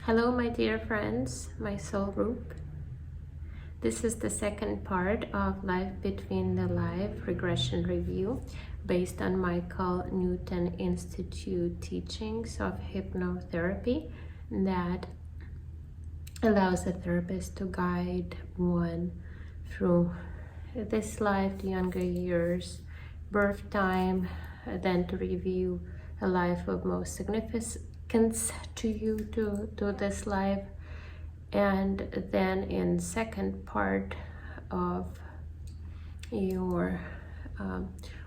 Hello, my dear friends, my soul group. This is the second part of Life Between the Life Regression Review based on Michael Newton Institute teachings of hypnotherapy that allows a therapist to guide one through this life, the younger years, birth time, then to review a life of most significance to you to this life, and then in second part of your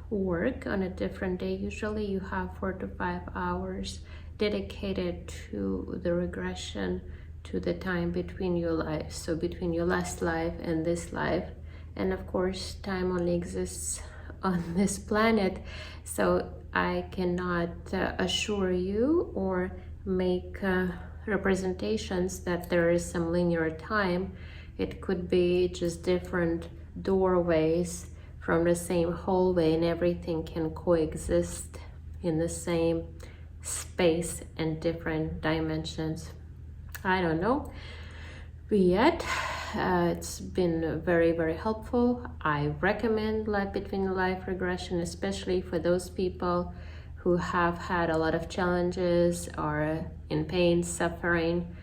work on a different day. Usually you have 4 to 5 hours dedicated to the regression to the time between your lives, so between your last life and this life. And of course time only exists on this planet, so I cannot assure you or make representations that there is some linear time. It could be just different doorways from the same hallway, and everything can coexist in the same space and different dimensions. I don't know, but yet it's been very, very helpful. I recommend Life Between the Life Regression, especially for those people who have had a lot of challenges, are in pain, suffering,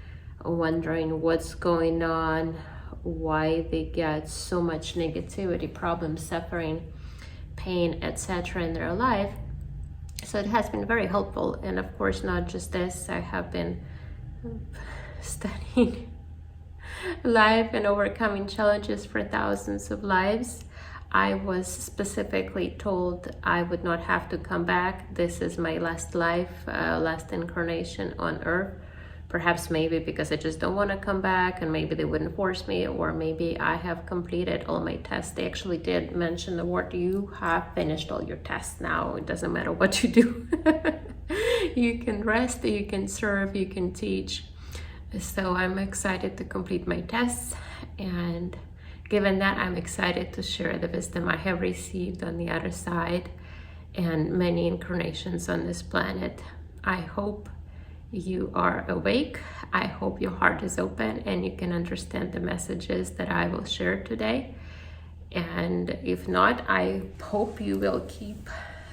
wondering what's going on, why they get so much negativity, problems, suffering, pain, etc. in their life. So it has been very helpful. And of course, not just this, I have been studying life and overcoming challenges for thousands of lives. I was specifically told I would not have to come back. This is my last life, last incarnation on earth. Perhaps maybe because I just don't want to come back, and maybe they wouldn't force me, or maybe I have completed all my tests. They actually did mention the word, you have finished all your tests now. It doesn't matter what you do. You can rest, you can serve, you can teach. So I'm excited to complete my tests, and given that, I'm excited to share the wisdom I have received on the other side and many incarnations on this planet. I hope you are awake. I hope your heart is open and you can understand the messages that I will share today. And if not, I hope you will keep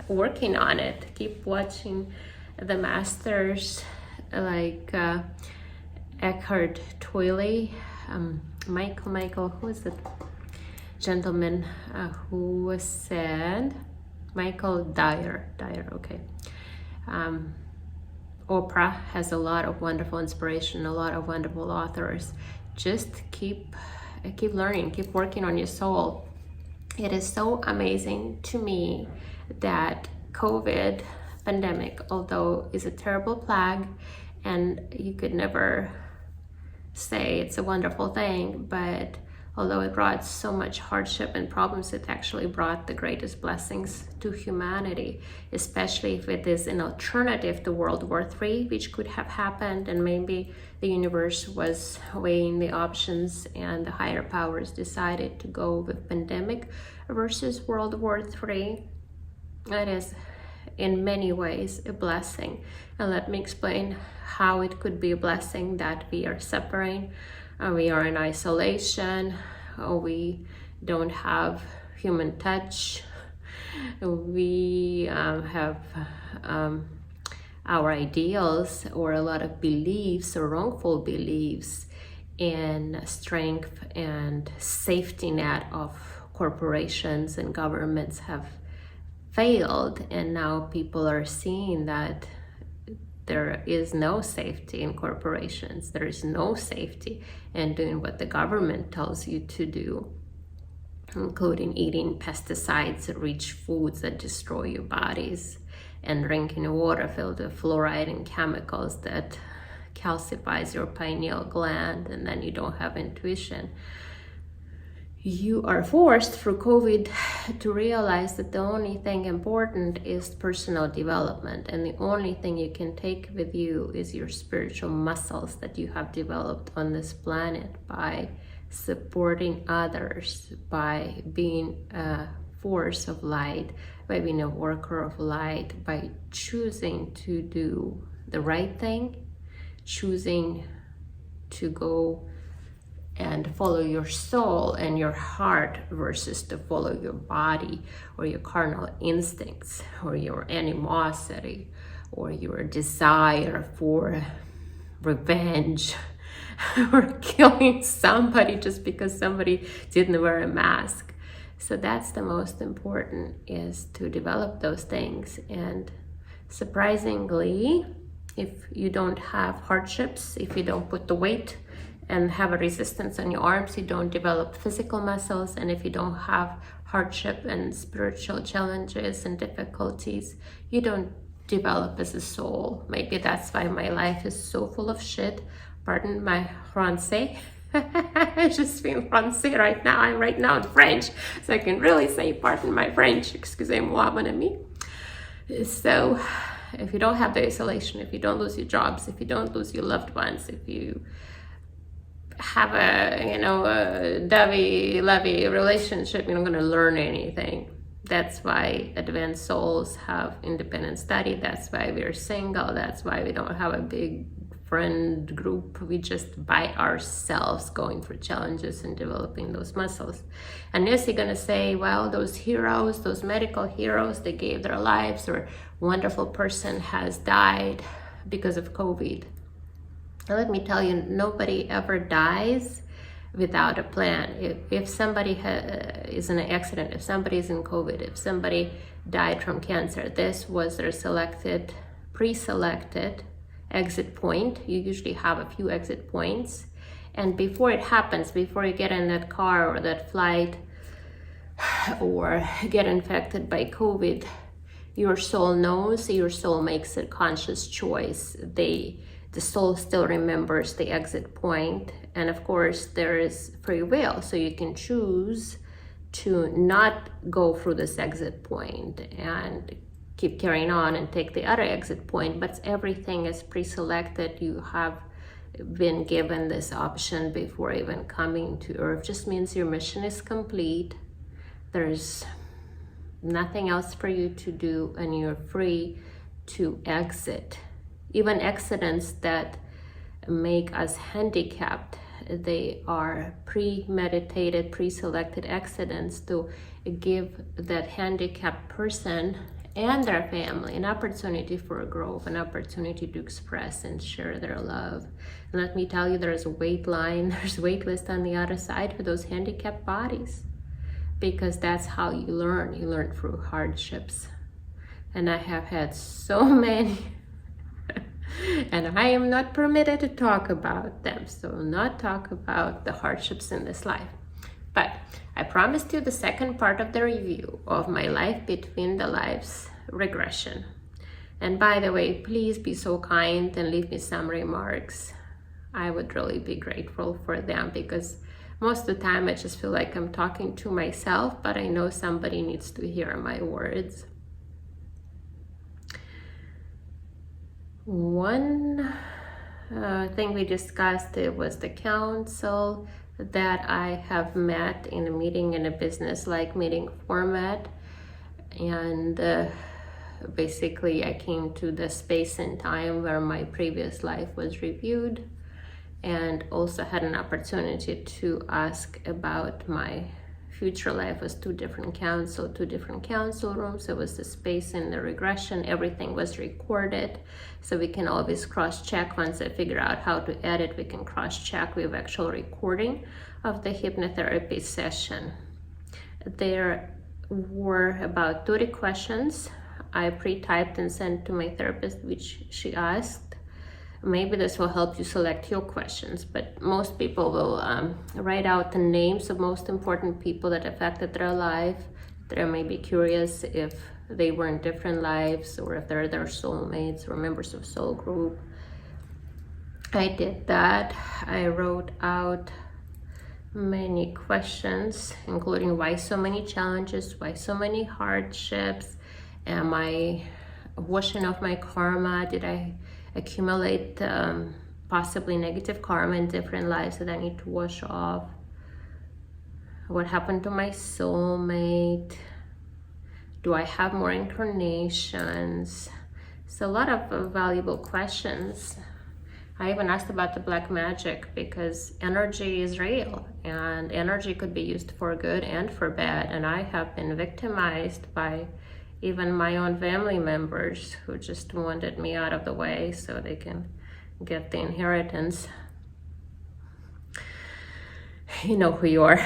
working on it. Keep watching the masters like Eckhart Tolle, Michael, who is the gentleman who said, Michael Dyer, okay. Oprah has a lot of wonderful inspiration, a lot of wonderful authors. Just keep learning, keep working on your soul. It is so amazing to me that COVID pandemic, although is a terrible plague, and you could never say it's a wonderful thing, but although it brought so much hardship and problems, it actually brought the greatest blessings to humanity, especially if it is an alternative to World War III, which could have happened, and maybe the universe was weighing the options and the higher powers decided to go with pandemic versus World War III. It is in many ways a blessing, and let me explain how it could be a blessing that we are suffering. We are in isolation, we don't have human touch, we have our ideals or a lot of beliefs or wrongful beliefs in strength and safety net of corporations and governments have failed, and now people are seeing that there is no safety in corporations. There is no safety in doing what the government tells you to do, including eating pesticides-rich foods that destroy your bodies, and drinking water filled with fluoride and chemicals that calcifies your pineal gland, and then you don't have intuition. You are forced through COVID to realize that the only thing important is personal development, and the only thing you can take with you is your spiritual muscles that you have developed on this planet by supporting others, by being a force of light, by being a worker of light, by choosing to do the right thing, choosing to go and follow your soul and your heart versus to follow your body or your carnal instincts or your animosity or your desire for revenge or killing somebody just because somebody didn't wear a mask. So that's the most important, is to develop those things. And surprisingly, if you don't have hardships, if you don't put the weight and have a resistance on your arms, you don't develop physical muscles. And if you don't have hardship and spiritual challenges and difficulties, you don't develop as a soul. Maybe that's why my life is so full of shit. Pardon my français. I just feel français right now. I'm right now in French, so I can really say pardon my French. Excusez-moi, mon ami. So if you don't have the isolation, if you don't lose your jobs, if you don't lose your loved ones, if you have a dovey-lovey relationship, you're not going to learn anything. That's why advanced souls have independent study. That's why we're single. That's why we don't have a big friend group. We just by ourselves going through challenges and developing those muscles. And yes, you're going to say, well, those heroes, those medical heroes, they gave their lives, or a wonderful person has died because of COVID. Let me tell you, nobody ever dies without a plan. If somebody is in an accident, if somebody is in COVID, if somebody died from cancer, this was their pre-selected exit point. You usually have a few exit points. And before it happens, before you get in that car or that flight or get infected by COVID, your soul knows, your soul makes a conscious choice. The soul still remembers the exit point, and of course there is free will, so you can choose to not go through this exit point and keep carrying on and take the other exit point, but everything is pre-selected. You have been given this option before even coming to Earth. Just means your mission is complete. There's nothing else for you to do, and you're free to exit. Even accidents that make us handicapped, they are premeditated, pre-selected accidents to give that handicapped person and their family an opportunity for growth, an opportunity to express and share their love. And let me tell you, there's a wait line, there's a wait list on the other side for those handicapped bodies, because that's how you learn. You learn through hardships. And I have had so many and I am not permitted to talk about them, so not talk about the hardships in this life. But I promised you the second part of the review of my life between the lives regression. And by the way, please be so kind and leave me some remarks. I would really be grateful for them, because most of the time I just feel like I'm talking to myself, but I know somebody needs to hear my words. One thing we discussed, it was the council that I have met in a meeting, in a business-like meeting format. And basically I came to the space and time where my previous life was reviewed, and also had an opportunity to ask about my future life. Was two different council rooms. It was the space in the regression. Everything was recorded, so we can always cross-check. Once I figure out how to edit, we can cross-check with actual recording of the hypnotherapy session. There were about 30 questions I pre-typed and sent to my therapist, which she asked. Maybe this will help you select your questions, but most people will write out the names of most important people that affected their life. They may be curious if they were in different lives, or if they're their soulmates or members of soul group. I did that. I wrote out many questions, including why so many challenges, why so many hardships, am I washing off my karma, did I accumulate possibly negative karma in different lives that I need to wash off, what happened to my soulmate, do I have more incarnations? So a lot of valuable questions. I even asked about the black magic because energy is real and energy could be used for good and for bad. And I have been victimized by even my own family members who just wanted me out of the way so they can get the inheritance. You know who you are.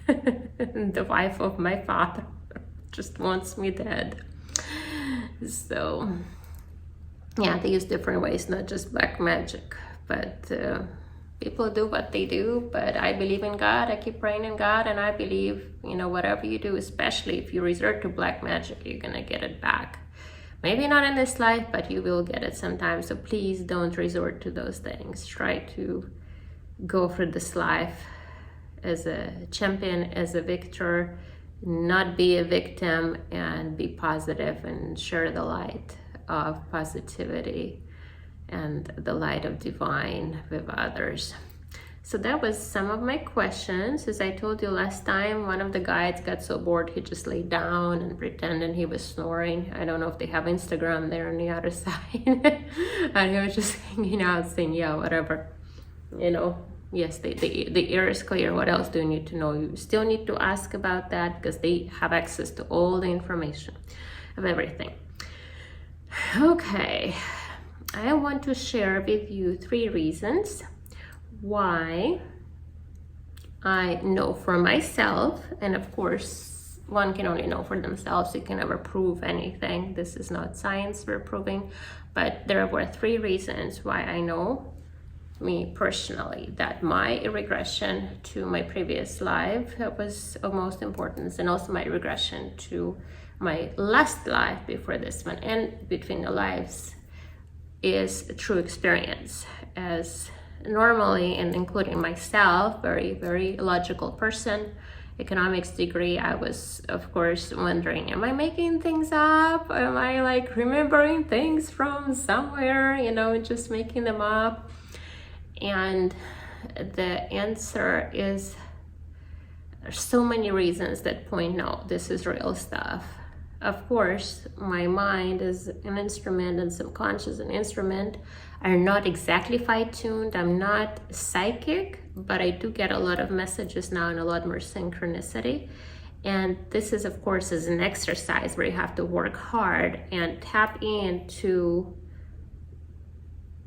The wife of my father just wants me dead. So yeah, they use different ways, not just black magic, but people do what they do. But I believe in God. I keep praying in God, and I believe, you know, whatever you do, especially if you resort to black magic, you're gonna get it back. Maybe not in this life, but you will get it sometime. So please don't resort to those things. Try to go for this life as a champion, as a victor, not be a victim, and be positive and share the light of positivity and the light of divine with others. So that was some of my questions. As I told you last time, one of the guides got so bored he just laid down and pretended he was snoring. I don't know if they have Instagram there on the other side. And he was just hanging out saying, yeah, whatever, you know. Yes, the ear is clear. What else do you need to know? You still need to ask about that because they have access to all the information of everything. Okay, I want to share with you 3 reasons why I know for myself, and of course, one can only know for themselves. You can never prove anything. This is not science we're proving, but there were 3 reasons why I know, me personally, that my regression to my previous life was of most importance, and also my regression to my last life before this one, and between the lives, is a true experience. As normally, and including myself, very logical person, economics degree, I was of course wondering, am I making things up? Am I like remembering things from somewhere, you know, just making them up? And the answer is, there's so many reasons that point, no, this is real stuff. Of course, my mind is an instrument and subconscious an instrument are not exactly fine-tuned. I'm not psychic, but I do get a lot of messages now and a lot more synchronicity. And this is, of course, is an exercise where you have to work hard and tap into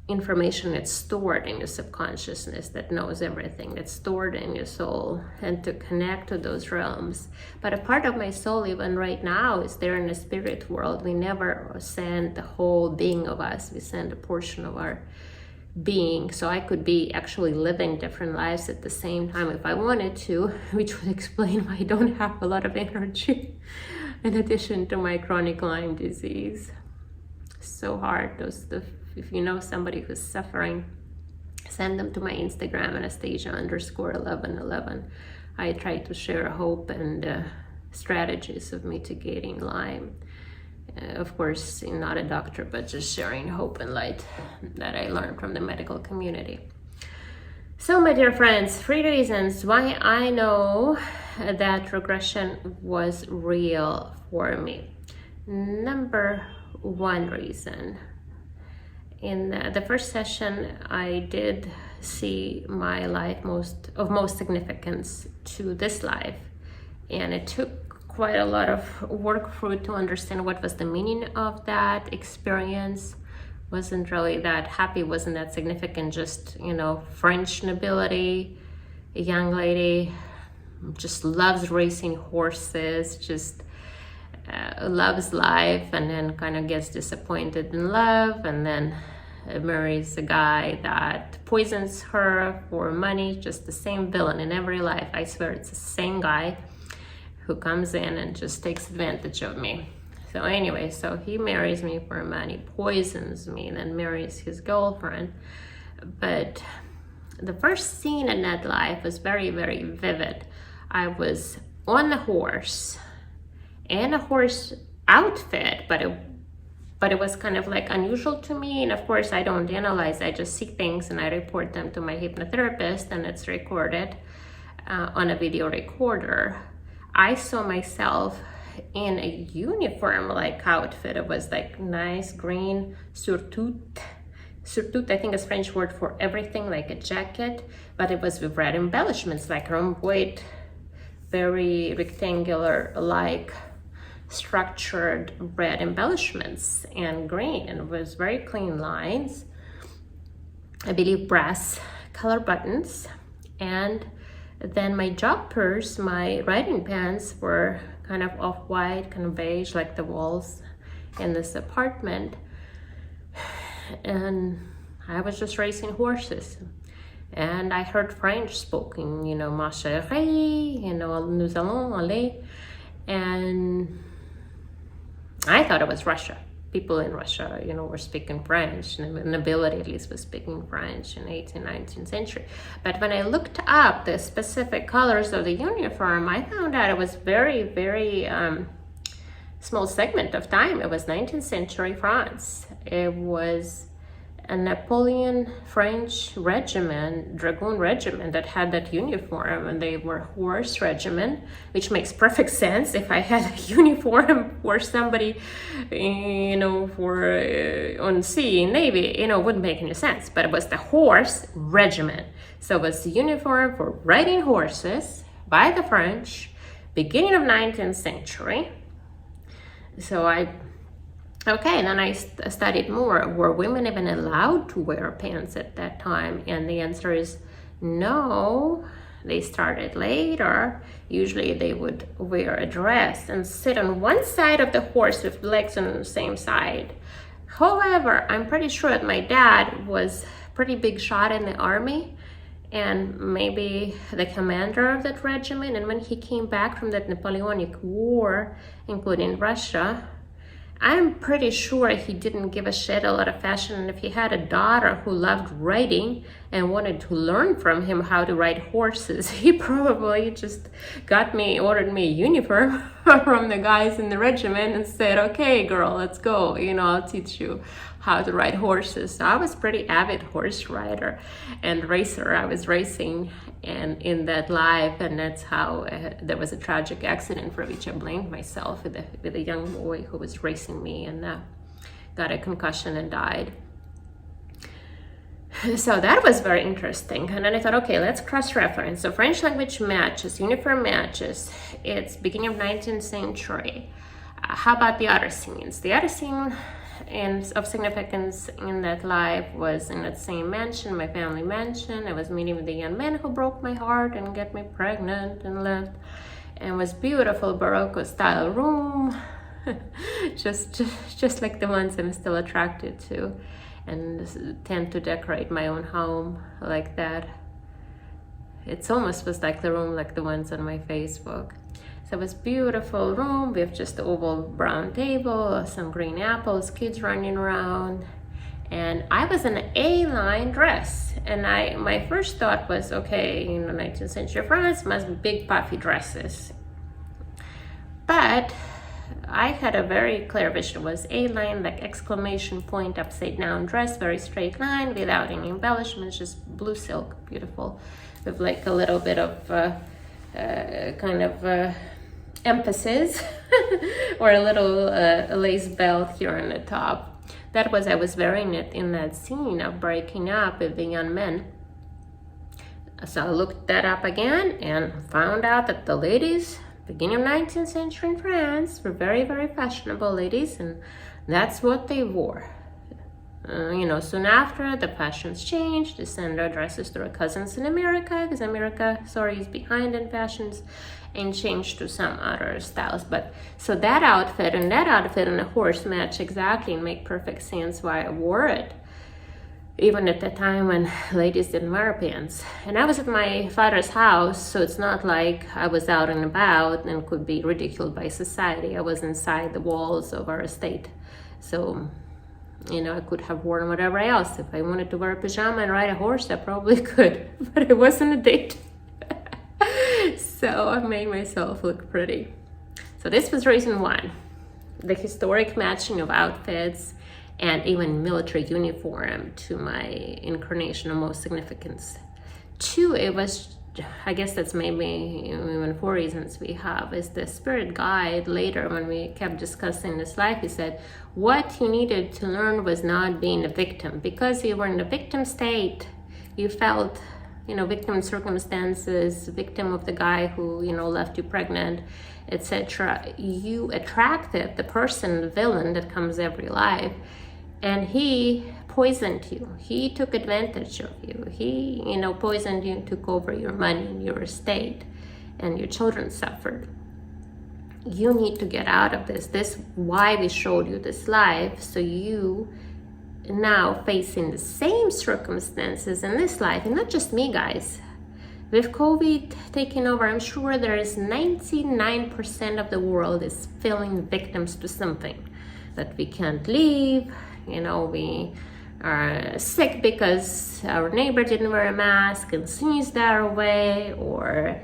information that's stored in your subconsciousness, that knows everything, that's stored in your soul, and to connect to those realms. But a part of my soul, even right now, is there in the spirit world. We never send the whole being of us, we send a portion of our being. So I could be actually living different lives at the same time if I wanted to, which would explain why I don't have a lot of energy in addition to my chronic Lyme disease. So hard. If you know somebody who's suffering, send them to my Instagram, Anastasia_1111. I try to share hope and strategies of mitigating Lyme. Of course, I'm not a doctor, but just sharing hope and light that I learned from the medical community. So, my dear friends, 3 reasons why I know that regression was real for me. Number 1 reason. In the first session, I did see my life of most significance to this life, and it took quite a lot of work for it to understand what was the meaning of that experience. Wasn't really that happy, wasn't that significant, just, you know, French nobility, a young lady, just loves racing horses, just loves life, and then kind of gets disappointed in love, and then marries a guy that poisons her for money. Just the same villain in every life. I swear it's the same guy who comes in and just takes advantage of me. So anyway, so he marries me for money, poisons me, and then marries his girlfriend. But the first scene in that life was very vivid. I was on a horse, and a horse outfit, but it was kind of like unusual to me. And of course, I don't analyze, I just see things and I report them to my hypnotherapist, and it's recorded on a video recorder. I saw myself in a uniform like outfit. It was like nice green surtout, surtout, I think is French word for everything, like a jacket, but it was with red embellishments, like rhomboid, very rectangular, like structured red embellishments, and green, and it was very clean lines. I believe brass color buttons, and then my joggers, my riding pants were kind of off-white, kind of beige, like the walls in this apartment. And I was just racing horses, and I heard French spoken, you know, ma chérie, you know, nous allons aller, and I thought it was Russia. People in Russia, you know, were speaking French, and the nobility at least was speaking French in 18th, 19th century. But when I looked up the specific colors of the uniform, I found out it was very, very small segment of time. It was 19th century France. It was a Napoleon French regiment, dragoon regiment, that had that uniform, and they were horse regiment, which makes perfect sense. If I had a uniform for somebody, you know, for on sea, Navy, you know, it wouldn't make any sense. But it was the horse regiment, so it was the uniform for riding horses by the French, beginning of 19th century. So okay, and then I studied more. Were women even allowed to wear pants at that time? And the answer is no. They started later. Usually they would wear a dress and sit on one side of the horse with legs on the same side. However, I'm pretty sure that my dad was a pretty big shot in the army, and maybe the commander of that regiment. And when he came back from that Napoleonic War, including Russia, I'm pretty sure he didn't give a shit a lot of fashion. And if he had a daughter who loved riding and wanted to learn from him how to ride horses, he probably just ordered me a uniform from the guys in the regiment and said, okay, girl, let's go. You know, I'll teach you how to ride horses. So I was pretty avid horse rider and racer. I was racing and in that life, and that's how there was a tragic accident for which I blamed myself with a young boy who was racing me and got a concussion and died. So that was very interesting. And then I thought, okay, let's cross-reference. So French language matches, uniform matches. It's beginning of 19th century. How about the other scenes? The other scene of significance in that life was in that same mansion, my family mansion. I was meeting with the young man who broke my heart and got me pregnant and left. And it was beautiful Baroque style room, just like the ones I'm still attracted to, and tend to decorate my own home like that. It's almost was like the room like the ones on my Facebook. So it was a beautiful room with just the oval brown table, some green apples, kids running around. And I was in an A-line dress. And my first thought was, okay, you know, 19th century France must be big puffy dresses. But I had a very clear vision. It was A-line, like exclamation point, upside down dress, very straight line without any embellishments, just blue silk, beautiful, with like a little bit of emphasis or a little lace belt here on the top. That was, I was wearing it in that scene of breaking up with the young men. So I looked that up again and found out that the ladies, beginning of 19th century in France, were very, very fashionable ladies, and that's what they wore. You know, soon after, the fashions changed. They sent their dresses to their cousins in America, because America, is behind in fashions, and changed to some other styles. But so that outfit and a horse match exactly and make perfect sense why I wore it, even at the time when ladies didn't wear pants. And I was at my father's house, so it's not like I was out and about and could be ridiculed by society. I was inside the walls of our estate, so you know, I could have worn whatever else. If I wanted to wear a pajama and ride a horse, I probably could, but it wasn't a date. So I made myself look pretty. So this was reason one, the historic matching of outfits and even military uniform to my incarnation of most significance. Two, it was I guess that's maybe even 4 reasons we have, is the spirit guide. Later, when we kept discussing this life, he said, what you needed to learn was not being a victim, because you were in a victim state. You felt, victim circumstances, victim of the guy who, left you pregnant, etc. You attracted the person, the villain that comes every life, and he poisoned you. He took advantage of you. He, poisoned you, took over your money and your estate, and your children suffered. You need to get out of this. This is why we showed you this life, so you now facing the same circumstances in this life. And not just me, guys. With COVID taking over, I'm sure there is 99% of the world is feeling victims to something. That we can't leave, we are sick because our neighbor didn't wear a mask and sneezed our way, or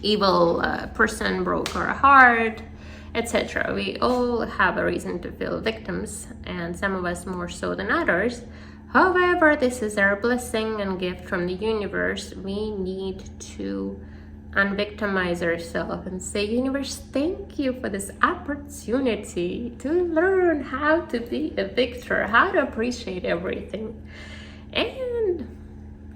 evil person broke our heart, etc. We all have a reason to feel victims, and some of us more so than others. However, this is our blessing and gift from the universe. We need to unvictimize ourselves and say, universe, thank you for this opportunity to learn how to be a victor, how to appreciate everything. And,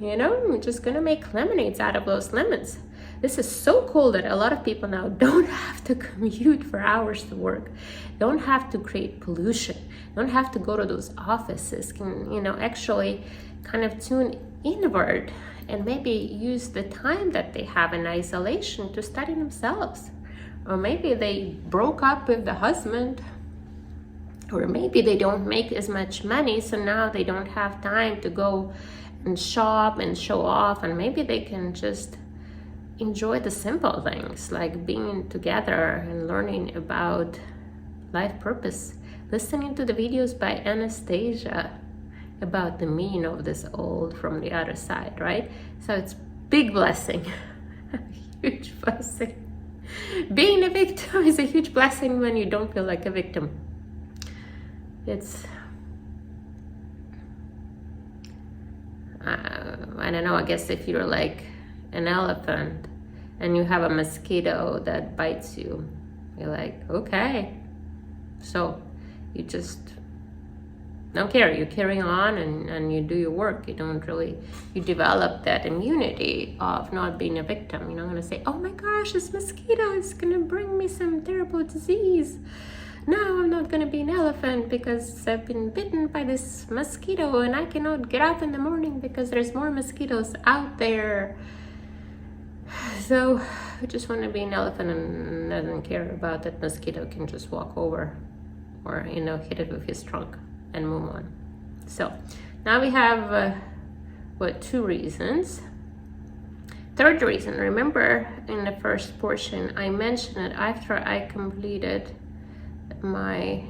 I'm just gonna make lemonades out of those lemons. This is so cool that a lot of people now don't have to commute for hours to work, don't have to create pollution, don't have to go to those offices, can, actually kind of tune inward and maybe use the time that they have in isolation to study themselves. Or maybe they broke up with the husband, or maybe they don't make as much money, so now they don't have time to go and shop and show off, and maybe they can just enjoy the simple things like being together and learning about life purpose, listening to the videos by Anastasia about the meaning of this old from the other side, right? So it's big blessing, huge blessing. Being a victim is a huge blessing when you don't feel like a victim. It's, I don't know, I guess if you're like an elephant and you have a mosquito that bites you, you're like, okay. So you just don't care, you carry on and you do your work. You don't really, you develop that immunity of not being a victim. You're not gonna say, oh my gosh, this mosquito is gonna bring me some terrible disease. No, I'm not gonna be an elephant because I've been bitten by this mosquito and I cannot get up in the morning because there's more mosquitoes out there. So I just want to be an elephant and doesn't care about that mosquito, can just walk over or, hit it with his trunk and move on. So now we have, 2 reasons. Third reason, remember in the first portion, I mentioned that after I completed my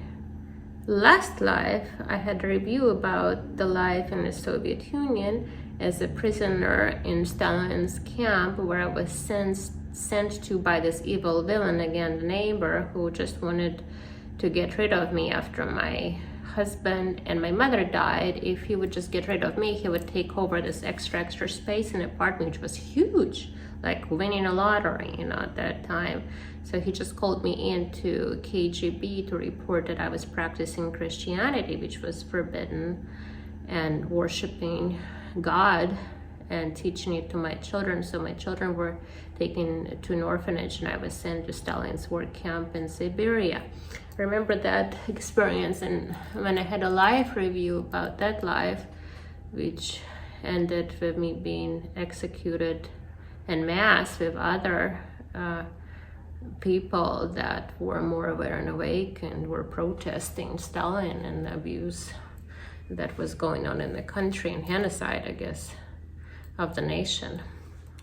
last life, I had a review about the life in the Soviet Union as a prisoner in Stalin's camp, where I was sent to by this evil villain, again, the neighbor, who just wanted to get rid of me after my husband and my mother died. If he would just get rid of me, he would take over this extra space in the apartment, which was huge, like winning a lottery, at that time. So he just called me into KGB to report that I was practicing Christianity, which was forbidden, and worshiping God and teaching it to my children. So my children were taken to an orphanage and I was sent to Stalin's work camp in Siberia. I remember that experience, and when I had a life review about that life, which ended with me being executed en masse with other people that were more aware and awake and were protesting Stalin and the abuse that was going on in the country, and genocide, I guess, of the nation.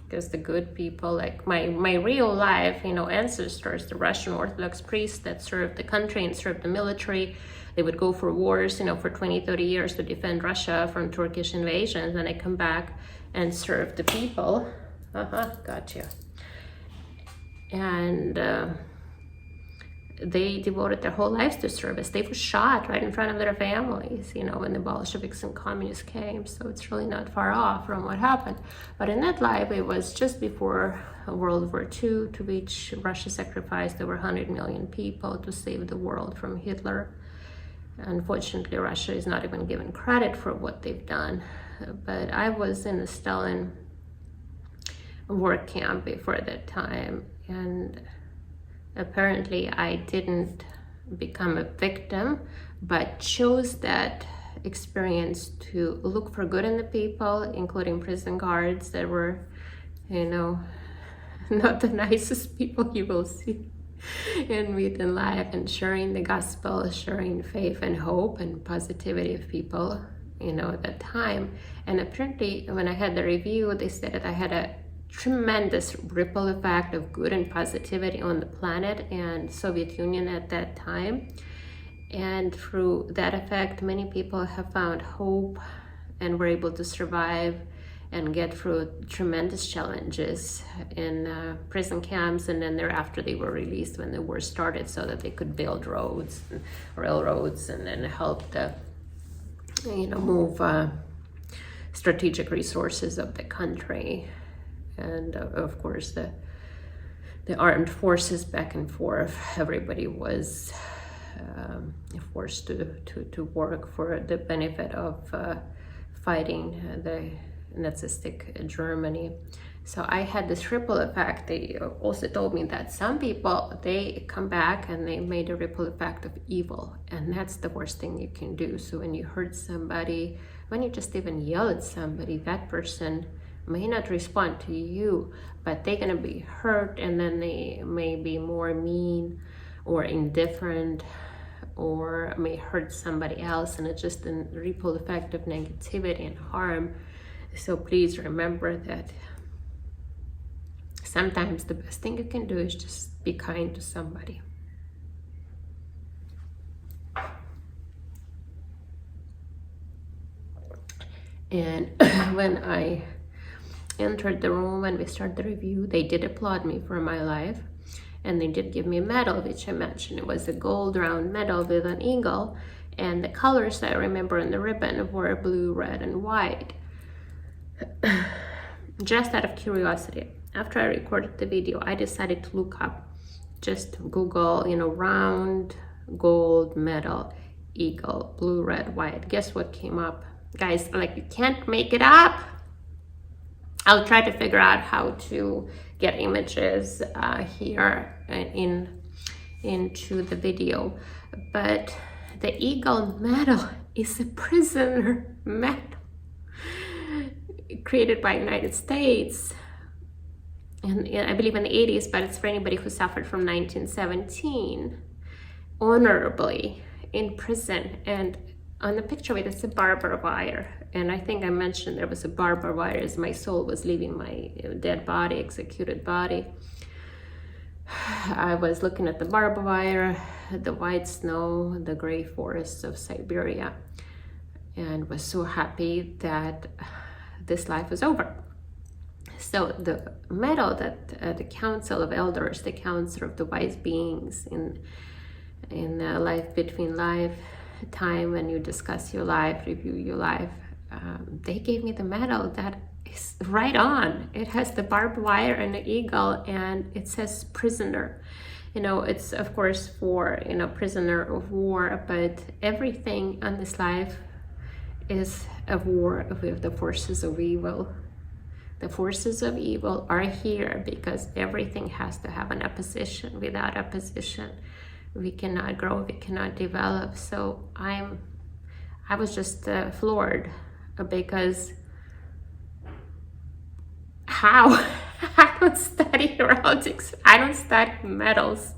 Because the good people, like my real life, ancestors, the Russian Orthodox priests that served the country and served the military, they would go for wars, for 20, 30 years to defend Russia from Turkish invasions. Then they come back and serve the people. Gotcha. And they devoted their whole lives to service. They were shot right in front of their families, you know, when the Bolsheviks and communists came. So it's really not far off from what happened. But in that life, it was just before World War II, to which Russia sacrificed over 100 million people to save the world from Hitler. Unfortunately, Russia is not even given credit for what they've done. But I was in the Stalin work camp before that time, and apparently I didn't become a victim, but chose that experience to look for good in the people, including prison guards that were, you know, not the nicest people you will see and meet in life, and sharing the gospel, sharing faith and hope and positivity of people, you know, at that time. And apparently when I had the review, they said that I had a tremendous ripple effect of good and positivity on the planet and Soviet Union at that time. And through that effect, many people have found hope and were able to survive and get through tremendous challenges in prison camps, and then thereafter they were released when the war started, so that they could build roads and railroads, and then help the, you know, move strategic resources of the country. And of course the armed forces back and forth, everybody was forced to work for the benefit of fighting the Nazistic Germany. So I had this ripple effect. They also told me that some people, they come back and they made a ripple effect of evil, and that's the worst thing you can do. So when you hurt somebody, when you just even yell at somebody, that person may not respond to you, but they're gonna be hurt, and then they may be more mean or indifferent, or may hurt somebody else, and it's just a ripple effect of negativity and harm. So please remember that sometimes the best thing you can do is just be kind to somebody. And when I entered the room and we started the review, they did applaud me for my life, and they did give me a medal, which I mentioned. It was a gold round medal with an eagle, and the colors I remember in the ribbon were blue, red, and white. Just out of curiosity, after I recorded the video, I decided to look up, just Google, you know, round gold medal, eagle, blue, red, white. Guess what came up? Guys, like, you can't make it up. I'll try to figure out how to get images here into the video. But the eagle medal is a prisoner medal created by United States, and I believe in the 80s, but it's for anybody who suffered from 1917 honorably in prison. And on the picture of it, it's a barbed wire, and I think I mentioned there was a barbed wire as my soul was leaving my dead body, executed body. I was looking at the barbed wire, the white snow, the gray forests of Siberia, and was so happy that this life was over. So the medal that the Council of Elders, the Council of the Wise Beings in life between life time, when you discuss your life, review your life, they gave me the medal that is right on. It has the barbed wire and the eagle, and it says prisoner. You know, it's of course for, you know, prisoner of war, but everything on this life is a war with the forces of evil. The forces of evil are here because everything has to have an opposition. Without opposition, we cannot grow, we cannot develop. So I was just floored, because how? I don't study heraldics, I don't study metals.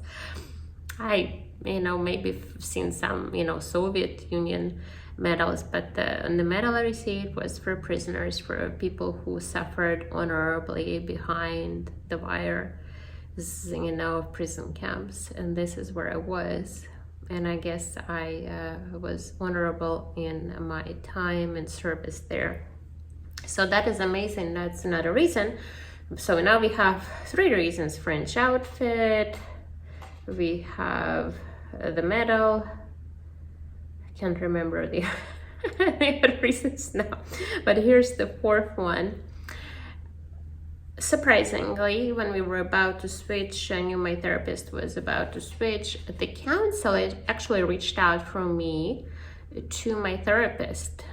I, you know, maybe seen some, you know, Soviet Union medals, but the medal I received was for prisoners, for people who suffered honorably behind the wire, you know, prison camps. And this is where I was, and I guess I was honorable in my time and service there. So that is amazing. That's another reason. So now we have 3 reasons: French outfit, We have the medal. I can't remember the other reasons now, but here's the fourth one. Surprisingly, when we were about to switch, I knew my therapist was about to switch. The counselor actually reached out from me to my therapist,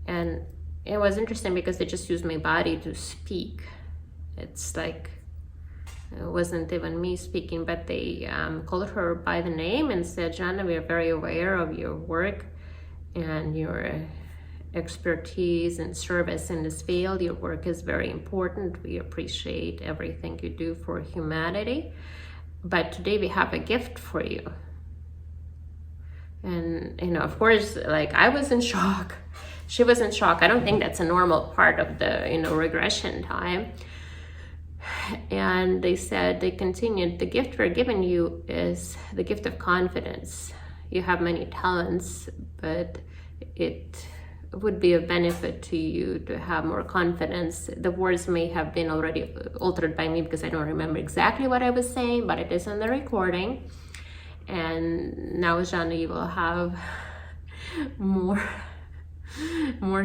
and it was interesting because they just used my body to speak. It's like it wasn't even me speaking, but they called her by the name and said, Janna, we are very aware of your work and your expertise and service in this field. Your work is very important. We appreciate everything you do for humanity. But today we have a gift for you. And, you know, of course, like I was in shock. She was in shock. I don't think that's a normal part of the, you know, regression time. And they said, they continued, the gift we're giving you is the gift of confidence. You have many talents, but it would be a benefit to you to have more confidence. The words may have been already altered by me because I don't remember exactly what I was saying, but it is in the recording. And now, Janna, you will have more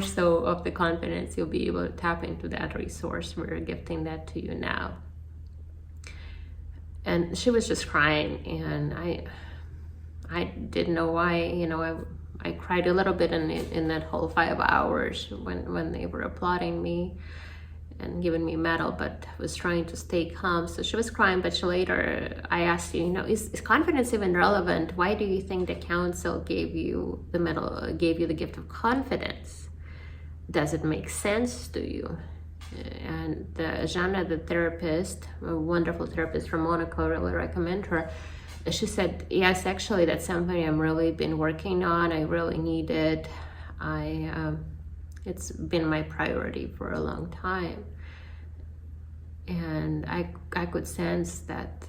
so of the confidence. You'll be able to tap into that resource. We're gifting that to you now. And she was just crying, and I didn't know why. You know, I cried a little bit in that whole 5 hours when they were applauding me and giving me medal, but was trying to stay calm. So she was crying, but I asked you, you know, is confidence even relevant? Why do you think the council gave you the medal, gave you the gift of confidence? Does it make sense to you? And Janna, the therapist, a wonderful therapist from Monaco, really recommend her. She said, yes, actually, that's something I'm really been working on. I really need it. It's been my priority for a long time. And I could sense that,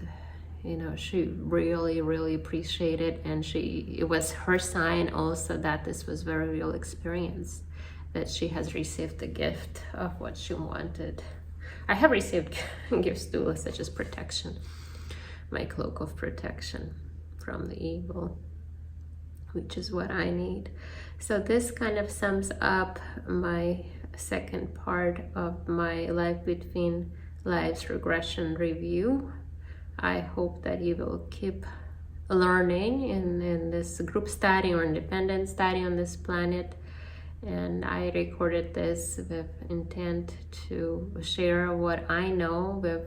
you know, she really, really appreciated, and it was her sign also that this was very real experience, that she has received the gift of what she wanted. I have received gifts too, such as protection, my cloak of protection from the evil, which is what I need. So this kind of sums up my second part of my Life Between Lives regression review. I hope that you will keep learning in this group study or independent study on this planet. And I recorded this with intent to share what I know with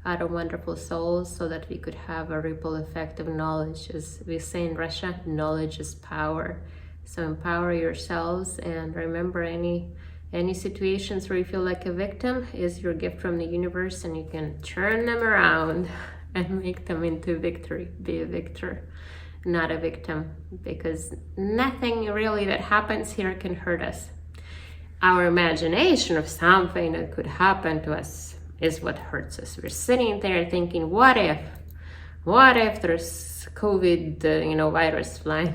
other wonderful souls, so that we could have a ripple effect of knowledge. As we say in Russia, knowledge is power. So empower yourselves, and remember, any situations where you feel like a victim is your gift from the universe, and you can turn them around and make them into victory. Be a victor, not a victim, because nothing really that happens here can hurt us. Our imagination of something that could happen to us is what hurts us. We're sitting there thinking, what if there's COVID, you know, virus flying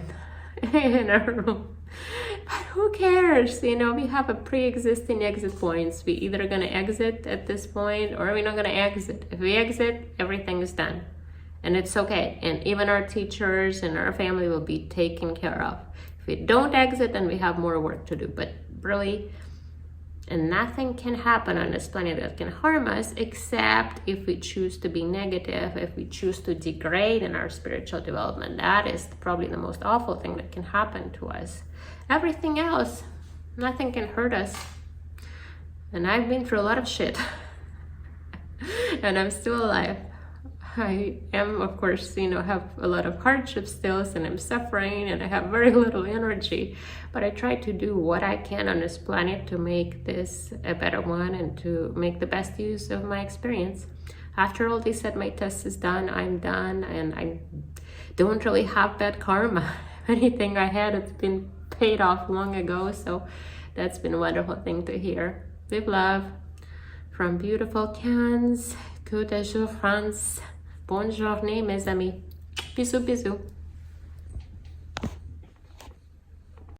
in our room? But who cares? You know, we have a pre-existing exit points. We either gonna exit at this point, or we're not gonna exit. If we exit, everything is done, and it's okay. And even our teachers and our family will be taken care of. If we don't exit, then we have more work to do. But really, and nothing can happen on this planet that can harm us, except if we choose to be negative, if we choose to degrade in our spiritual development. That is probably the most awful thing that can happen to us. Everything else, nothing can hurt us. And I've been through a lot of shit. And I'm still alive. I am, of course, you know, have a lot of hardships still, and I'm suffering, and I have very little energy. But I try to do what I can on this planet to make this a better one and to make the best use of my experience. After all, they said my test is done, I'm done, and I don't really have bad karma. Anything I had, it's been paid off long ago, so that's been a wonderful thing to hear. With love, from beautiful Cannes, Côte d'Azur, France. Bonne journée, mes amis. Bisous, bisous.